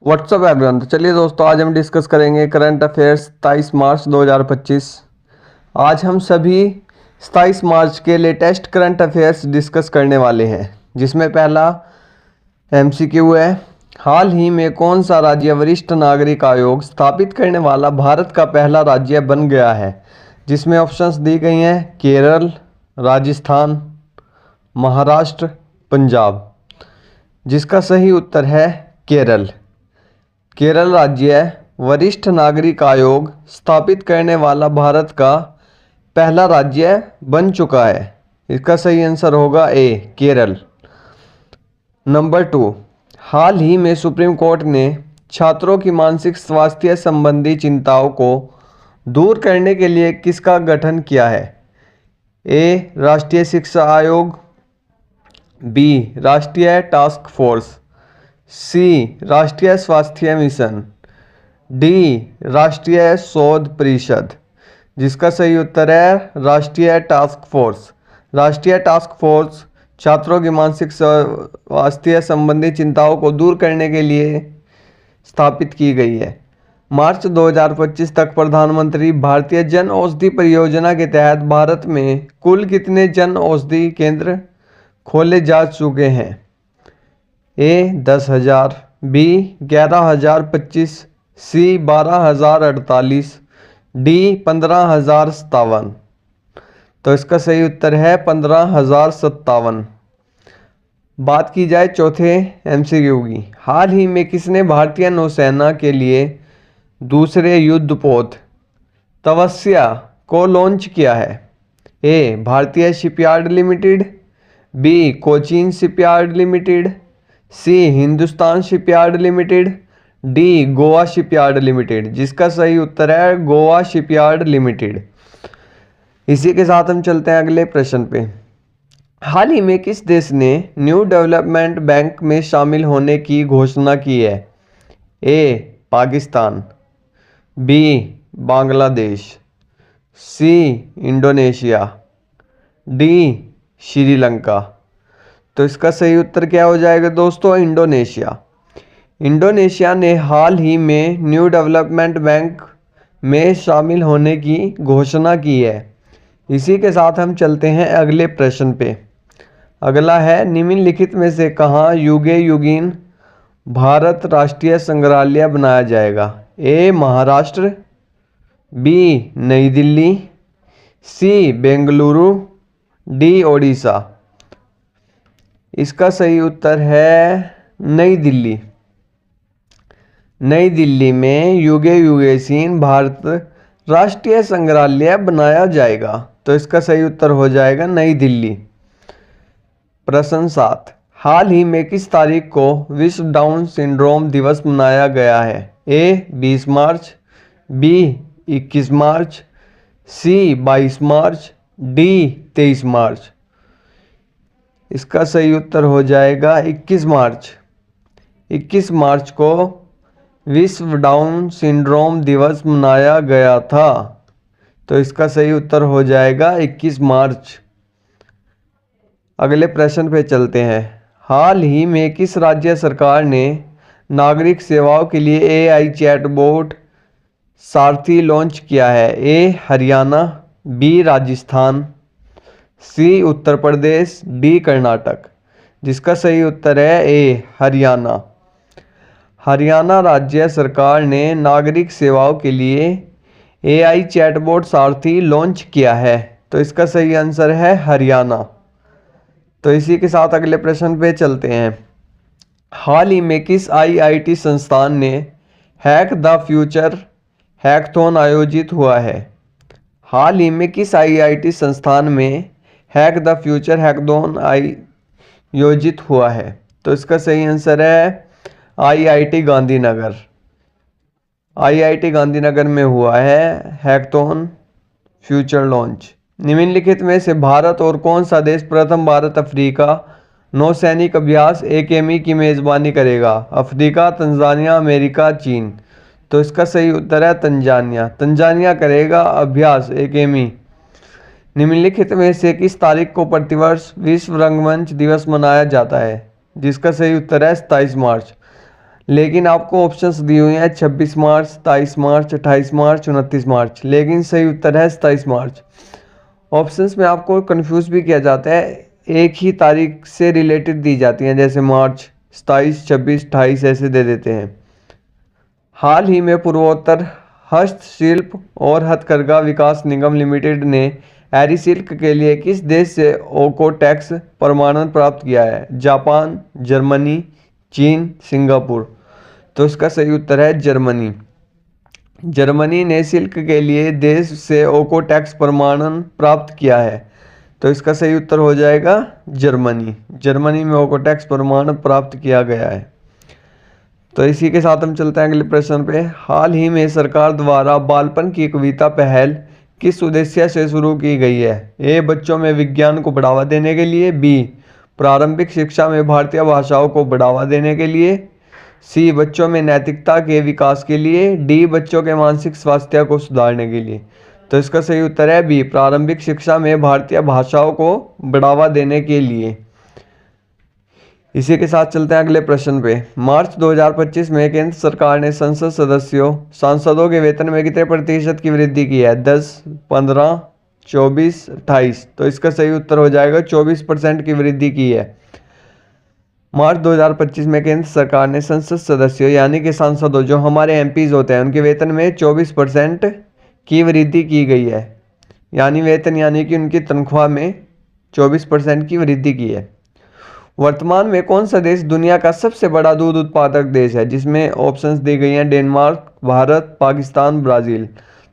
WhatsApp everyone. तो चलिए दोस्तों, आज हम डिस्कस करेंगे करंट अफेयर्स 23 मार्च 2025। आज हम सभी 27 मार्च के लेटेस्ट करंट अफेयर्स डिस्कस करने वाले हैं, जिसमें पहला एमसीक्यू है। हाल ही में कौन सा राज्य वरिष्ठ नागरिक आयोग स्थापित करने वाला भारत का पहला राज्य बन गया है? जिसमें ऑप्शंस दी गई हैं केरल, राजस्थान, महाराष्ट्र, पंजाब। जिसका सही उत्तर है केरल। केरल राज्य वरिष्ठ नागरिक आयोग स्थापित करने वाला भारत का पहला राज्य बन चुका है। इसका सही आंसर होगा ए, केरल। नंबर 2, हाल ही में सुप्रीम कोर्ट ने छात्रों की मानसिक स्वास्थ्य संबंधी चिंताओं को दूर करने के लिए किसका गठन किया है? ए, राष्ट्रीय शिक्षा आयोग, बी, राष्ट्रीय टास्क फोर्स, सी, राष्ट्रीय स्वास्थ्य मिशन, डी, राष्ट्रीय शोध परिषद। जिसका सही उत्तर है राष्ट्रीय टास्क फोर्स। राष्ट्रीय टास्क फोर्स छात्रों की मानसिक स्वास्थ्य संबंधी चिंताओं को दूर करने के लिए स्थापित की गई है। मार्च 2025 तक प्रधानमंत्री भारतीय जन औषधि परियोजना के तहत भारत में कुल कितने जन औषधि केंद्र खोले जा चुके हैं? ए, 10,000, बी, 11,025, सी, 12,048, डी, 15,057। तो इसका सही उत्तर है 15,057। बात की जाए चौथे एमसीक्यू की। हाल ही में किसने भारतीय नौसेना के लिए दूसरे युद्धपोत तपस्या को लॉन्च किया है? ए, भारतीय shipyard limited, B, Cochin shipyard limited, C, Hindustan shipyard limited, D, Goa shipyard limited. जिसका सही उत्तर है गोवा शिपयार्ड लिमिटेड। इसी के साथ हम चलते हैं अगले प्रश्न पे। हाल ही में किस देश ने न्यू डेवलपमेंट बैंक में शामिल होने की घोषणा की है? ए, पाकिस्तान, बी, बांग्लादेश, सी, इंडोनेशिया, डी, श्रीलंका। तो इसका सही उत्तर क्या हो जाएगा दोस्तों? इंडोनेशिया। इंडोनेशिया ने हाल ही में न्यू डेवलपमेंट बैंक में शामिल होने की घोषणा की है। इसी के साथ हम चलते हैं अगले प्रश्न पे। अगला है, निम्नलिखित में से कहाँ युगे युगीन भारत राष्ट्रीय संग्रहालय बनाया जाएगा? ए, महाराष्ट्र, बी, नई दिल्ली, सी, बेंगलुरु, डी, ओडिशा। इसका सही उत्तर है नई दिल्ली। नई दिल्ली में युगे युगेसीन भारत राष्ट्रीय संग्रहालय बनाया जाएगा। तो इसका सही उत्तर हो जाएगा नई दिल्ली। प्रश्न 7, हाल ही में किस तारीख को विश्व डाउन सिंड्रोम दिवस मनाया गया है? ए, 20 मार्च, बी, 21 मार्च, सी, 22 मार्च, डी, 23 मार्च। इसका सही उत्तर हो जाएगा 21 मार्च। 21 मार्च को विश्व डाउन सिंड्रोम दिवस मनाया गया था। तो इसका सही उत्तर हो जाएगा 21 मार्च। अगले प्रश्न पे चलते हैं। हाल ही में किस राज्य सरकार ने नागरिक सेवाओं के लिए एआई चैटबॉट सारथी लॉन्च किया है? ए, हरियाणा, बी, राजस्थान, सी, उत्तर प्रदेश, डी, कर्नाटक। जिसका सही उत्तर है ए, हरियाणा। हरियाणा राज्य सरकार ने नागरिक सेवाओं के लिए एआई चैटबॉट सारथी लॉन्च किया है। तो इसका सही आंसर है हरियाणा। तो इसी के साथ अगले प्रश्न पे चलते हैं। हाल ही में किस आईआईटी संस्थान ने हैक द फ्यूचर हैकथॉन आयोजित हुआ है? हाल ही में किस आईआईटी संस्थान में हैक द फ्यूचर हैकथॉन आयोजित हुआ है? तो इसका सही आंसर है आईआईटी गांधीनगर। आईआईटी गांधीनगर में हुआ है हैकथॉन फ्यूचर लॉन्च। निम्नलिखित में से भारत और कौन सा देश प्रथम भारत अफ्रीका नौसैनिक अभ्यास एकेमी की मेजबानी करेगा? अफ्रीका, तंजानिया, अमेरिका, चीन। तो इसका सही उत्तर है तंजानिया। तंजानिया करेगा अभ्यास एकेमी। निम्नलिखित में से किस तारीख को प्रतिवर्ष विश्व रंगमंच दिवस मनाया जाता है? जिसका सही उत्तर है 27 मार्च। लेकिन आपको ऑप्शंस दी हुई हैं 26 मार्च, 23 मार्च, 28 मार्च, 29 मार्च, लेकिन सही उत्तर है 27 मार्च। ऑप्शंस में आपको कंफ्यूज भी किया जाता है, एक ही तारीख से रिलेटेड दी जाती हैं, जैसे मार्च, 27, 26, 28 ऐसे दे देते हैं। हाल ही में पूर्वोत्तर हस्तशिल्प और हथकरघा विकास निगम लिमिटेड ने एरी सिल्क के लिए किस देश से ओकोटेक्स प्रमाणन प्राप्त किया है? जापान, जर्मनी, चीन, सिंगापुर। तो इसका सही उत्तर है जर्मनी। जर्मनी ने सिल्क के लिए देश से ओकोटेक्स प्रमाणन प्राप्त किया है। तो इसका सही उत्तर हो जाएगा जर्मनी। जर्मनी में ओकोटेक्स प्रमाण प्राप्त किया गया है। तो इसी के साथ हम चलते हैं अगले प्रश्न पे। हाल ही में सरकार द्वारा बालपन की कविता पहल किस उद्देश्य से शुरू की गई है? ए, बच्चों में विज्ञान को बढ़ावा देने के लिए, बी, प्रारंभिक शिक्षा में भारतीय भाषाओं को बढ़ावा देने के लिए, सी, बच्चों में नैतिकता के विकास के लिए, डी, बच्चों के मानसिक स्वास्थ्य को सुधारने के लिए। तो इसका सही उत्तर है बी, प्रारंभिक शिक्षा में भारतीय भाषाओं को बढ़ावा देने के लिए। इसी के साथ चलते हैं अगले प्रश्न पे। मार्च 2025 में केंद्र सरकार ने सांसदों के वेतन में कितने प्रतिशत की वृद्धि की है? 10, 15, 24, 28। तो इसका सही उत्तर हो जाएगा 24% की वृद्धि की है। मार्च 2025 में केंद्र सरकार ने संसद सदस्यों यानी कि सांसदों, जो हमारे एमपीज होते हैं, उनके वेतन में 24% की वृद्धि की गई है। यानी वेतन यानी कि उनकी तनख्वाह में 24% की वृद्धि की है। वर्तमान में कौन सा देश दुनिया का सबसे बड़ा दूध उत्पादक देश है? जिसमें ऑप्शंस दी गई हैं डेनमार्क, भारत, पाकिस्तान, ब्राज़ील।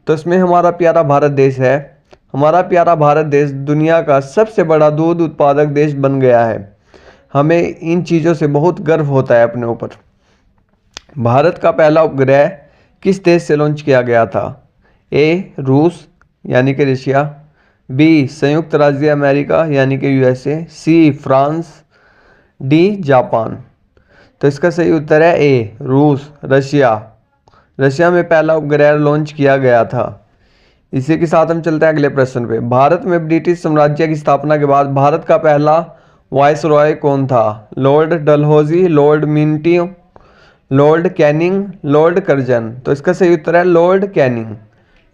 तो इसमें हमारा प्यारा भारत देश है। हमारा प्यारा भारत देश दुनिया का सबसे बड़ा दूध उत्पादक देश बन गया है। हमें इन चीज़ों से बहुत गर्व होता है अपने ऊपर। भारत का पहला उपग्रह किस देश से लॉन्च किया गया था? ए, रूस यानी कि रशिया, बी, संयुक्त राज्य अमेरिका यानी कि यूएसए, सी, फ्रांस, डी, जापान। तो इसका सही उत्तर है ए, रूस, रशिया। रशिया में पहला उपग्रह लॉन्च किया गया था। इसी के साथ हम चलते हैं अगले प्रश्न पे। भारत में ब्रिटिश साम्राज्य की स्थापना के बाद भारत का पहला वायसरॉय कौन था? Lord Dalhousie, Lord Minto, Lord Canning, Lord Curzon. तो इसका सही उत्तर है Lord Canning.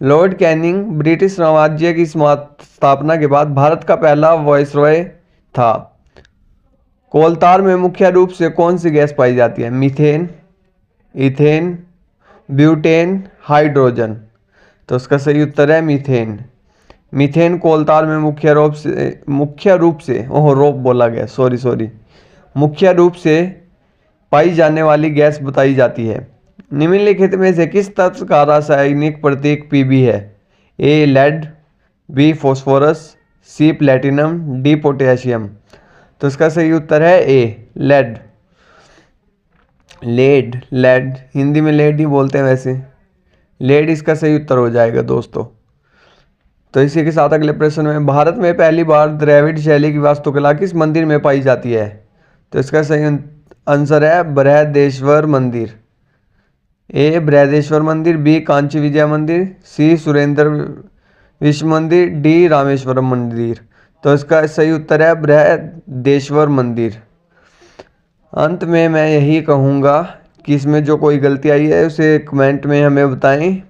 Lord Canning British साम्राज्य की स्थापना के बाद भारत का पहला वायसरॉय था। कोलतार में मुख्य रूप से कौन सी गैस पाई जाती है? Methane, ethane, butane, hydrogen. तो उसका सही उत्तर है मीथेन। मीथेन कोलतार में मुख्य रूप से मुख्य रूप से पाई जाने वाली गैस बताई जाती है। निम्नलिखित में से किस तत्व का रासायनिक प्रतीक Pb है? ए, लेड, बी, फॉस्फोरस, सी, प्लेटिनम, डी, पोटेशियम। तो इसका सही उत्तर है ए, लेड। लेड हिंदी में लेड ही बोलते हैं, वैसे लेड इसका सही उत्तर हो जाएगा दोस्तों। तो इसी के साथ अगले प्रश्न में, भारत में पहली बार द्रविड़ शैली की वास्तुकला किस मंदिर में पाई जाती है? तो इसका सही आंसर है बृहदेश्वर मंदिर। ए, बृहदेश्वर मंदिर, बी, कांची विजय मंदिर, सी, सुरेंद्र विश्व मंदिर, डी, रामेश्वरम मंदिर। तो इसका सही उत्तर है बृहदेश्वर मंदिर। अंत में मैं यही कहूँगा कि इसमें जो कोई गलती आई है उसे कमेंट में हमें बताएं।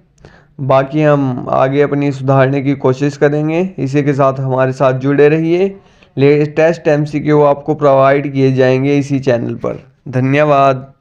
बाकी हम आगे अपनी सुधारने की कोशिश करेंगे। इसी के साथ हमारे साथ जुड़े रहिए। लेटेस्ट MCQ आपको प्रोवाइड किए जाएंगे इसी चैनल पर। धन्यवाद।